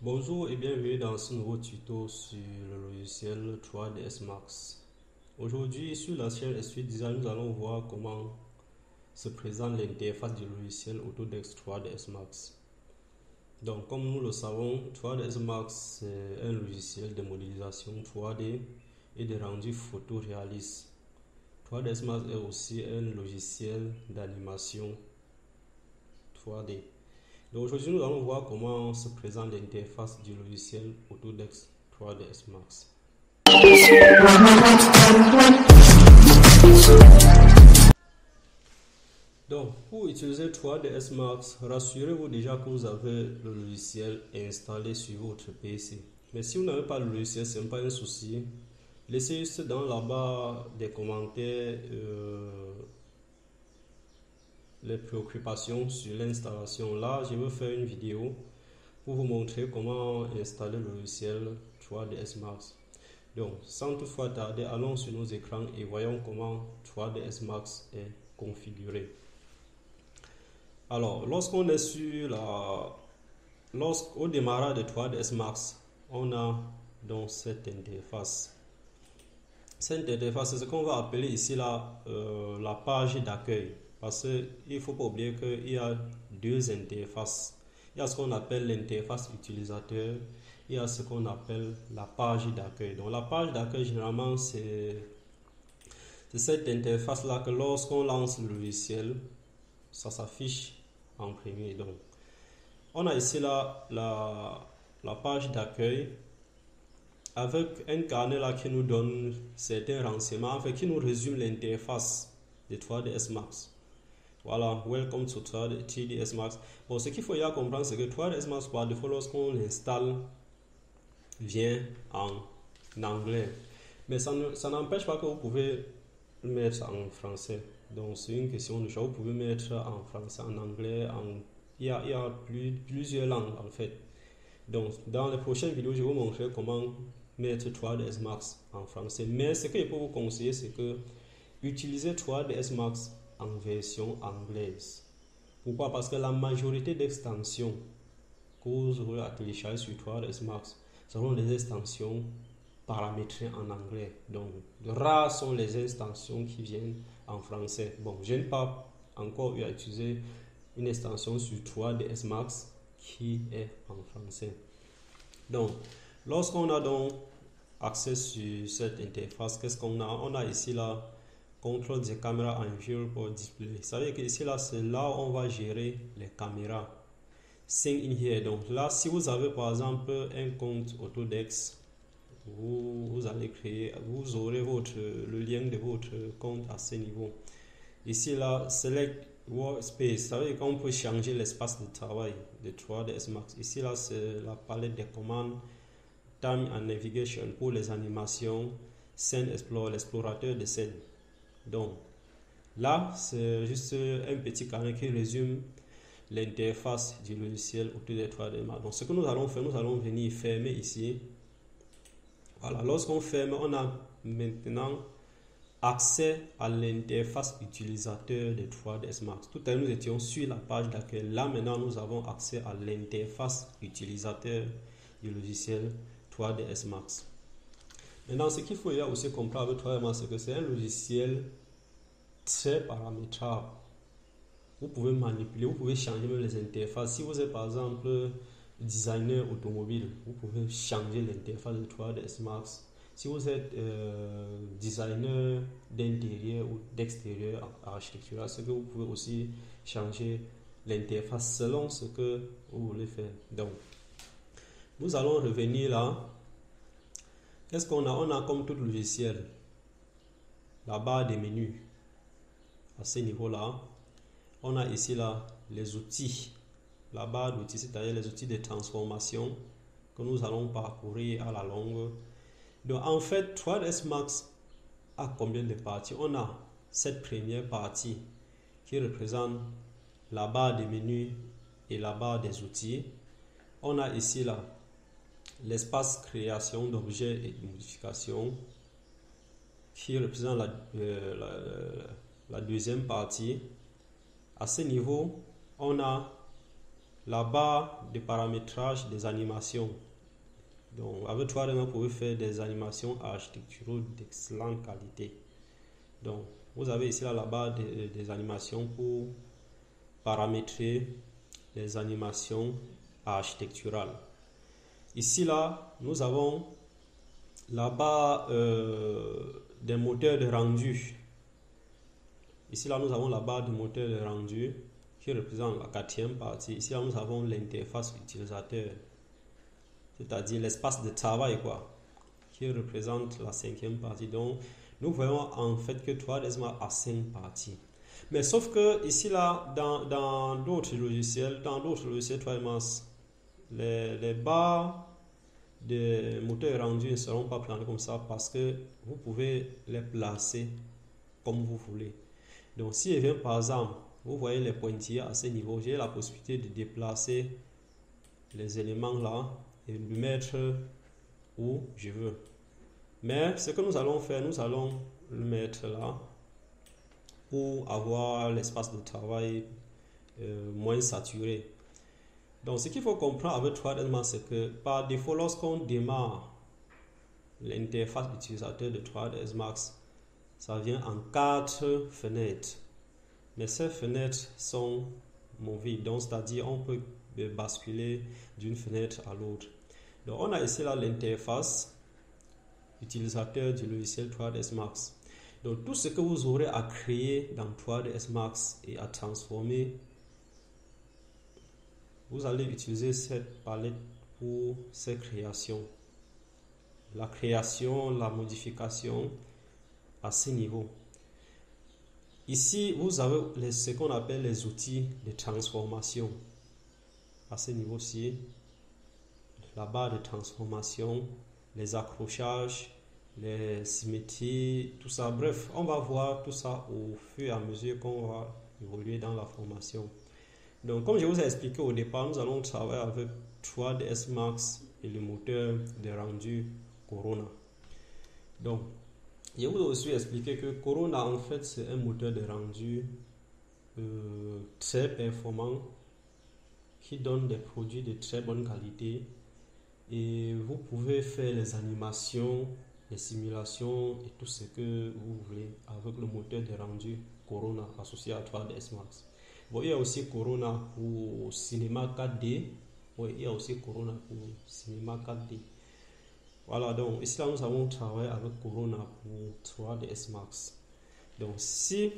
Bonjour et bienvenue dans ce nouveau tuto sur le logiciel 3ds Max. Aujourd'hui, sur la chaîne Suite Design, nous allons voir comment se présente l'interface du logiciel Autodesk 3ds Max. Donc, comme nous le savons, 3ds Max c'est un logiciel de modélisation 3D et de rendu photoréaliste. 3ds Max est aussi un logiciel d'animation 3D. Donc aujourd'hui, nous allons voir comment se présente l'interface du logiciel Autodesk 3ds Max. Donc, pour utiliser 3ds Max, rassurez-vous déjà que vous avez le logiciel installé sur votre PC. Mais si vous n'avez pas le logiciel, ce n'est pas un souci. Laissez juste dans la barre des commentaires les préoccupations sur l'installation. Là, je vais faire une vidéo pour vous montrer comment installer le logiciel 3ds Max. Donc, sans toutefois tarder, allons sur nos écrans et voyons comment 3ds Max est configuré. Alors, lorsqu'on est sur au démarrage de 3ds Max, on a donc cette interface. Cette interface, c'est ce qu'on va appeler ici la page d'accueil. Parce qu'il ne faut pas oublier qu'il y a deux interfaces. Il y a ce qu'on appelle l'interface utilisateur. Il y a ce qu'on appelle la page d'accueil. Donc la page d'accueil, généralement, c'est cette interface-là que lorsqu'on lance le logiciel, ça s'affiche en premier. Donc, on a ici la page d'accueil avec un carnet là qui nous donne certains renseignements, en fait, qui nous résume l'interface de 3ds Max. Voilà, welcome to 3ds Max. Bon, ce qu'il faut y comprendre, c'est que 3ds Max, par défaut, lorsqu'on l'installe, vient en anglais. Mais ça n'empêche pas que vous pouvez le mettre en français. Donc, c'est une question de choix. Vous pouvez mettre en français, en anglais, il y a plusieurs langues en fait. Donc, dans les prochaines vidéos, je vais vous montrer comment mettre 3ds Max en français. Mais ce que je peux vous conseiller, c'est que utilisez 3ds Max en version anglaise. Pourquoi? Parce que la majorité d'extensions que vous aurez à télécharger sur 3ds Max seront des extensions paramétrées en anglais. Donc, rares sont les extensions qui viennent en français. Bon, je n'ai pas encore eu à utiliser une extension sur 3ds Max qui est en français. Donc, lorsqu'on a donc accès sur cette interface, qu'est-ce qu'on a? On a ici là contrôle des caméras en view pour display. Ça veut dire que ici là, c'est là où on va gérer les caméras. Sync in here. Donc là, si vous avez par exemple un compte Autodesk, vous allez créer, vous aurez le lien de votre compte à ce niveau. Ici là, select workspace. Ça veut dire qu'on peut changer l'espace de travail de 3ds Max. Ici là, c'est la palette des commandes. Time and navigation pour les animations. Scene Explorer, l'explorateur de scène. Donc là, c'est juste un petit carnet qui résume l'interface du logiciel Autodesk 3ds Max. Donc ce que nous allons faire, nous allons venir fermer ici. Voilà, lorsqu'on ferme, on a maintenant accès à l'interface utilisateur de 3ds Max. Tout à l'heure, nous étions sur la page d'accueil. Là, maintenant, nous avons accès à l'interface utilisateur du logiciel 3ds Max. Maintenant, ce qu'il faut aussi comprendre avec 3ds Max, c'est que c'est un logiciel très paramétrable. Vous pouvez manipuler, vous pouvez changer même les interfaces. Si vous êtes par exemple designer automobile, vous pouvez changer l'interface de 3ds Max. Si vous êtes designer d'intérieur ou d'extérieur architectural, c'est que vous pouvez aussi changer l'interface selon ce que vous voulez faire. Donc, nous allons revenir là. Qu'est-ce qu'on a? On a comme tout logiciel la barre des menus. À ce niveau-là, on a ici là les outils, la barre d'outils, c'est-à-dire les outils de transformation que nous allons parcourir à la longue. Donc en fait, 3ds Max a combien de parties? On a cette première partie qui représente la barre des menus et la barre des outils. On a ici là l'espace création d'objets et de modification qui représente la deuxième partie. À ce niveau, on a la barre de paramétrage des animations. Donc, avec 3D, vous pouvez faire des animations architecturales d'excellente qualité. Donc, vous avez ici là, la barre des animations pour paramétrer les animations architecturales. Ici là, nous avons la barre des moteurs de rendu. Ici là, nous avons la barre de moteur de rendu qui représente la quatrième partie. Ici là, nous avons l'interface utilisateur, c'est-à-dire l'espace de travail qui représente la cinquième partie. Donc, nous voyons en fait que 3ds Max a 5 parties. Mais sauf que ici là, dans d'autres logiciels 3ds Max, les barres de moteur rendu ne seront pas présentées comme ça parce que vous pouvez les placer comme vous voulez. Donc, si je viens par exemple, vous voyez les pointillés à ce niveau, j'ai la possibilité de déplacer les éléments là et le mettre où je veux. Mais ce que nous allons faire, nous allons le mettre là pour avoir l'espace de travail moins saturé. Donc, ce qu'il faut comprendre avec 3ds Max, c'est que par défaut, lorsqu'on démarre l'interface utilisateur de 3ds Max, ça vient en 4 fenêtres. Mais ces fenêtres sont movibles, donc c'est-à-dire on peut basculer d'une fenêtre à l'autre. Donc, on a ici là l'interface utilisateur du logiciel 3ds Max. Donc, tout ce que vous aurez à créer dans 3ds Max et à transformer, vous allez utiliser cette palette pour ces créations. La création, la modification à ce niveau. Ici, vous avez ce qu'on appelle les outils de transformation. À ce niveau-ci, la barre de transformation, les accrochages, les symétries, tout ça. Bref, on va voir tout ça au fur et à mesure qu'on va évoluer dans la formation. Donc, comme je vous ai expliqué au départ, nous allons travailler avec 3ds Max et le moteur de rendu Corona. Donc, je vous ai aussi expliqué que Corona, en fait, c'est un moteur de rendu très performant qui donne des produits de très bonne qualité. Et vous pouvez faire les animations, les simulations et tout ce que vous voulez avec le moteur de rendu Corona associé à 3ds Max. Bon, il y a aussi Corona pour cinéma 4D. Oui, il y a aussi Corona pour cinéma 4D. Voilà, donc ici là, nous avons travaillé avec Corona pour 3ds Max. Donc, si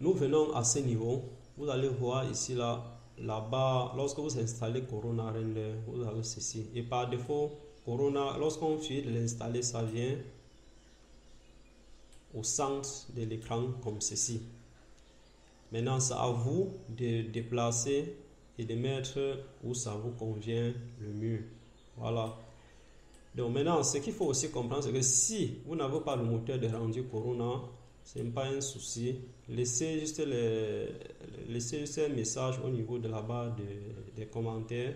nous venons à ce niveau, vous allez voir ici là, la barre, lorsque vous installez Corona Render, vous avez ceci. Et par défaut, Corona, lorsqu'on finit de l'installer, ça vient au centre de l'écran comme ceci. Maintenant, c'est à vous de déplacer et de mettre où ça vous convient le mieux. Voilà. Donc maintenant, ce qu'il faut aussi comprendre, c'est que si vous n'avez pas le moteur de rendu Corona, ce n'est pas un souci. Laissez juste un message au niveau de la barre des commentaires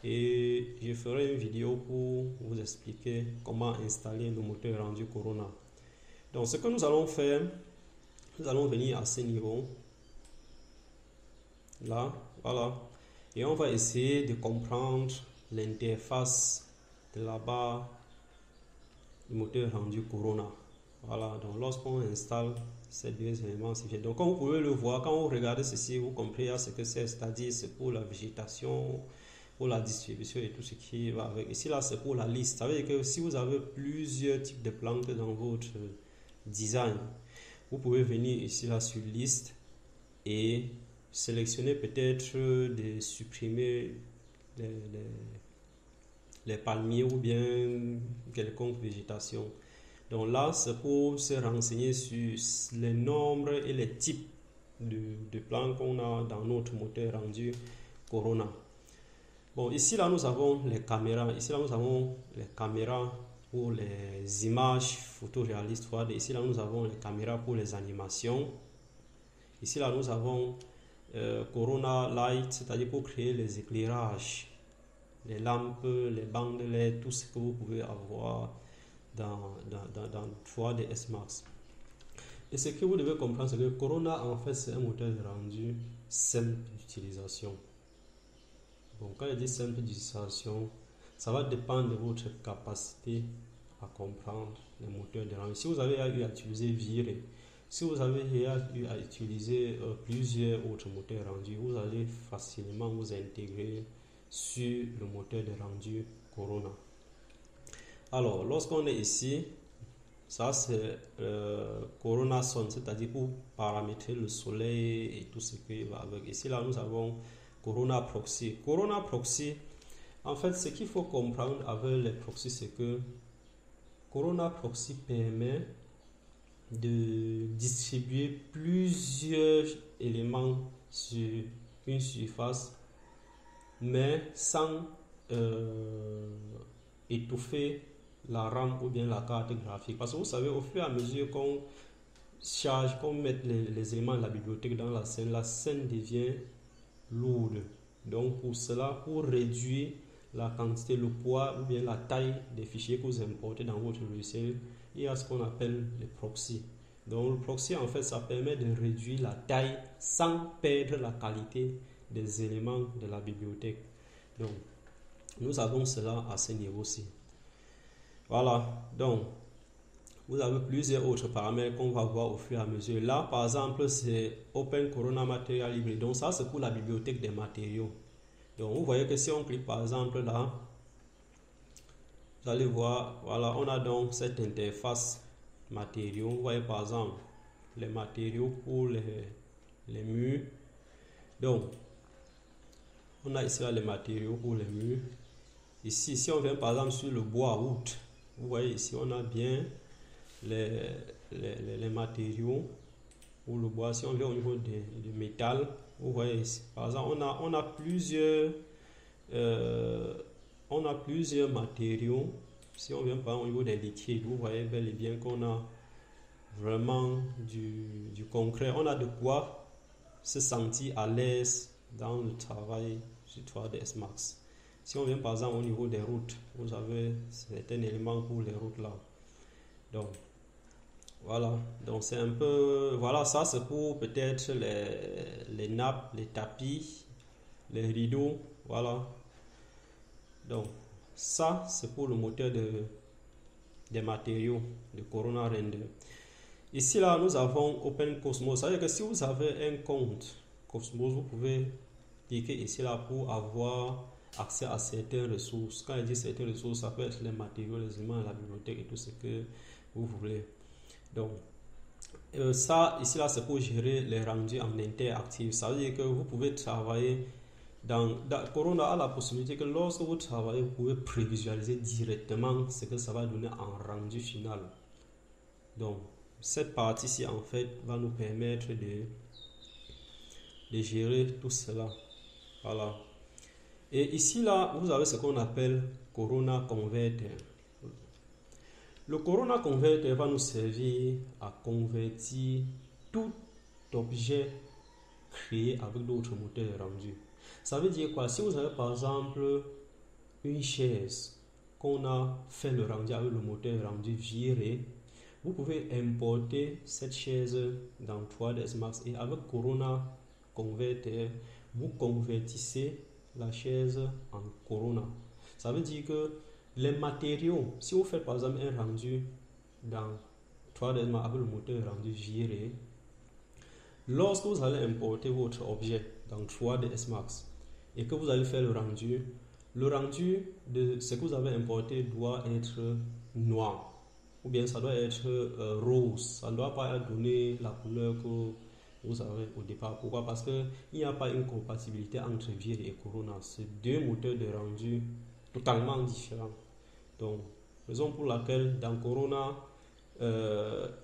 et je ferai une vidéo pour vous expliquer comment installer le moteur rendu Corona. Donc ce que nous allons faire, nous allons venir à ce niveau. Là, voilà. Et on va essayer de comprendre l'interface de la barre du moteur rendu Corona. Voilà, donc lorsqu'on installe ces deux éléments, c'est fait. Donc comme vous pouvez le voir, quand vous regardez ceci, vous comprenez ce que c'est-à-dire c'est pour la végétation, pour la distribution et tout ce qui va avec. Ici là, c'est pour la liste. Ça veut dire que si vous avez plusieurs types de plantes dans votre design, vous pouvez venir ici là sur liste et sélectionner peut-être de supprimer les palmiers ou bien quelconque végétation. Donc là, c'est pour se renseigner sur les nombres et les types de plans qu'on a dans notre moteur rendu Corona. Bon, ici là, nous avons les caméras. Ici là, nous avons les caméras pour les images photoréalistes 3D. Ici là, nous avons les caméras pour les animations. Ici là, nous avons Corona Light, c'est-à-dire pour créer les éclairages, les lampes, les bandes LED, tout ce que vous pouvez avoir dans 3ds Max. Et ce que vous devez comprendre, c'est que Corona, en fait, c'est un moteur de rendu simple d'utilisation. Bon, quand je dis simple d'utilisation, ça va dépendre de votre capacité à comprendre les moteurs de rendu. Si vous avez eu à utiliser Viré, si vous avez eu à utiliser plusieurs autres moteurs rendus, vous allez facilement vous intégrer sur le moteur de rendu Corona. Alors, lorsqu'on est ici, ça c'est Corona Sun, c'est-à-dire pour paramétrer le soleil et tout ce qui va avec. Ici, là, nous avons Corona Proxy. Corona Proxy, en fait, ce qu'il faut comprendre avec les proxys, c'est que Corona Proxy permet de distribuer plusieurs éléments sur une surface, mais sans étouffer la RAM ou bien la carte graphique. Parce que vous savez, au fur et à mesure qu'on charge, qu'on met les éléments de la bibliothèque dans la scène devient lourde. Donc pour cela, pour réduire la quantité, le poids ou bien la taille des fichiers que vous importez dans votre logiciel, il y a ce qu'on appelle les proxys. Donc le proxy, en fait, ça permet de réduire la taille sans perdre la qualité des éléments de la bibliothèque. Donc nous avons cela à ce niveau-ci. Voilà, donc vous avez plusieurs autres paramètres qu'on va voir au fur et à mesure. Là, par exemple, c'est Open Corona Material Library. Donc ça, c'est pour la bibliothèque des matériaux. Donc vous voyez que si on clique par exemple là, vous allez voir, voilà, on a donc cette interface matériaux. Vous voyez par exemple les matériaux pour les murs. Donc, on a ici là les matériaux pour les murs. Ici, si on vient par exemple sur le bois wood, vous voyez ici, on a bien les matériaux pour le bois. Si on vient au niveau du métal, vous voyez ici, par exemple, on a plusieurs matériaux. Si on vient par exemple au niveau des liquides, vous voyez bel et bien qu'on a vraiment du concret. On a de quoi se sentir à l'aise dans le travail sur 3ds Max. Si on vient par exemple au niveau des routes, vous avez certains éléments pour les routes là. Donc voilà, donc c'est un peu, voilà, ça c'est pour peut-être les nappes, les tapis, les rideaux, voilà. Donc ça c'est pour le moteur des matériaux de Corona Render. Ici là nous avons Open Cosmos, c'est-à-dire que si vous avez un compte Cosmos, vous pouvez cliquer ici là pour avoir accès à certaines ressources. Quand je dis certaines ressources, ça peut être les matériaux, les éléments de la bibliothèque et tout ce que vous voulez. Donc ça ici là c'est pour gérer les rendus en interactif. Ça veut dire que vous pouvez travailler dans Corona a la possibilité que lorsque vous travaillez, vous pouvez prévisualiser directement ce que ça va donner en rendu final. Donc cette partie-ci en fait va nous permettre de gérer tout cela. Voilà. Et ici là, vous avez ce qu'on appelle Corona Converter. Le Corona Converter va nous servir à convertir tout objet créé avec d'autres moteurs de rendu. Ça veut dire quoi? Si vous avez par exemple une chaise qu'on a fait le rendu avec le moteur de rendu Viré, vous pouvez importer cette chaise dans 3ds Max et avec Corona Converter, vous convertissez la chaise en Corona. Ça veut dire que les matériaux, si vous faites par exemple un rendu dans 3ds Max avec le moteur de rendu Viré, lorsque vous allez importer votre objet dans 3ds Max et que vous allez faire le rendu de ce que vous avez importé doit être noir ou bien ça doit être rose. Ça ne doit pas donner la couleur que vous avez au départ. Pourquoi? Parce qu'il n'y a pas une compatibilité entre Viré et Corona. C'est deux moteurs de rendu totalement différents. Donc, raison pour laquelle dans Corona,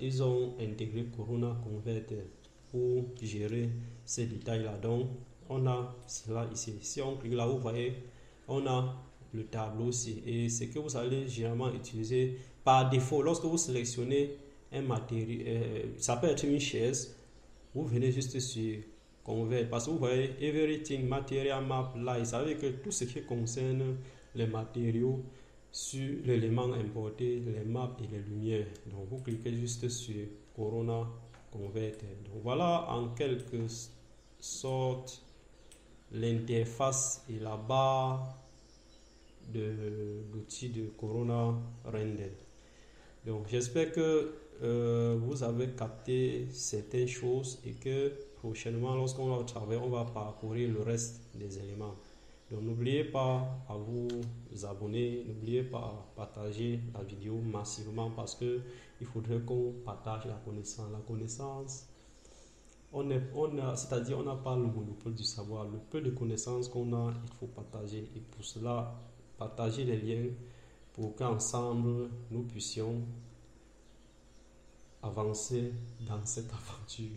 ils ont intégré Corona Converter pour gérer ces détails-là. Donc, on a cela ici. Si on clique là, vous voyez, on a le tableau ici. Et ce que vous allez généralement utiliser par défaut, lorsque vous sélectionnez un matériau, ça peut être une chaise, vous venez juste sur Convert. Parce que vous voyez, Everything Material Map Light, ça veut dire que tout ce qui concerne les matériaux sur l'élément importé, les maps et les lumières. Donc, vous cliquez juste sur Corona Converter. Donc, voilà en quelque sorte l'interface et la barre de l'outil de Corona Render. Donc j'espère que vous avez capté certaines choses et que prochainement, lorsqu'on va travailler, on va parcourir le reste des éléments. Donc n'oubliez pas à vous abonner, n'oubliez pas à partager la vidéo massivement parce que il faudrait qu'on partage la connaissance. La connaissance, c'est-à-dire on n'a pas le monopole du savoir. Le peu de connaissances qu'on a, il faut partager. Et pour cela, partager les liens pour qu'ensemble nous puissions avancer dans cette aventure.